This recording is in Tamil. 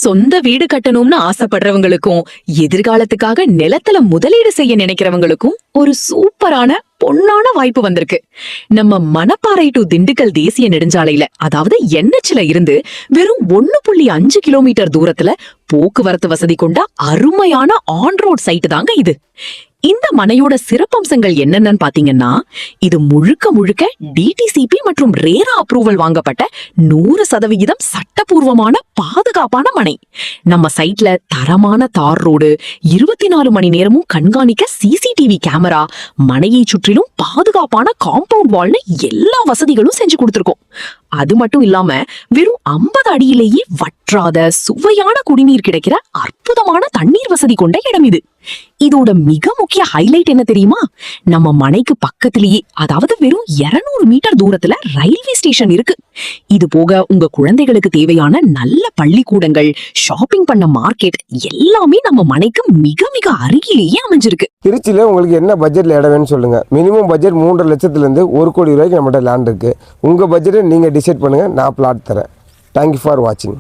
சொந்த வீடு கட்டணும்னு ஆசைப்படுறவங்களுக்கும் எதிர்காலத்துக்காக நிலத்துல முதலீடு செய்ய நினைக்கிறவங்களுக்கும் ஒரு சூப்பரான பொன்னான வாய்ப்பு வந்திருக்கு. நம்ம மணப்பாறை டு திண்டுக்கல் தேசிய நெடுஞ்சாலையில, அதாவது NHல இருந்து வெறும் 1.5 கிலோமீட்டர் தூரத்துல போக்குவரத்து வசதி கொண்ட அருமையான ஆன் ரோட் சைட்டு தாங்க இது. இந்த மனையோட சிறப்பம்சங்கள் என்னென்னு பாத்தீங்கன்னா, இது முழுக்க முழுக்க DTCP மற்றும் ரேரா அப்ரூவல் வாங்கப்பட்ட 100% சட்டப்பூர்வமான பாதுகாப்பான மனை. நம்ம சைட்ல தரமான தார் ரோடு, 24 மணி நேரமும் கண்காணிக்க CCTV கேமரா, மனையை சுற்றிலும் பாதுகாப்பான காம்பவுண்ட் வால்னு எல்லா வசதிகளும் செஞ்சு கொடுத்திருக்கோம். அது மட்டும் இல்லாம வெறும் 50 அடியிலேயே வற்றாத சுவையான குடிநீர் கிடைக்கிற அற்புதமான தண்ணீர் வசதி கொண்ட இடம் இது. இதோட மிக முக்கிய ஹைலைட் என்ன தெரியுமா? நம்ம மனைக்கு பக்கத்திலேயே, அதாவது வெறும் 200 மீட்டர் தூரத்துல ரயில்வே ஸ்டேஷன் இருக்கு. இது போக உங்க குழந்தைகளுக்கு தேவையான நல்ல பள்ளிக்கூடங்கள், ஷாப்பிங் பண்ண மார்க்கெட் எல்லாமே நம்ம மனைக்கு மிக மிக அருகிலேயே அமைஞ்சிருக்கு. திருச்சியில உங்களுக்கு என்ன பட்ஜெட்ல இடம் வேணும்னு சொல்லுங்க. மினிமம் பட்ஜெட் 3.5 லட்சத்துல இருந்து 1 கோடி ரூபாய்க்கு நம்மகிட்ட லேண்ட் இருக்கு. உங்க பட்ஜெட்டை நீங்க டிசைட் பண்ணுங்க, நான் பிளாட் தரேன். தேங்க்யூ ஃபார் வாட்சிங்.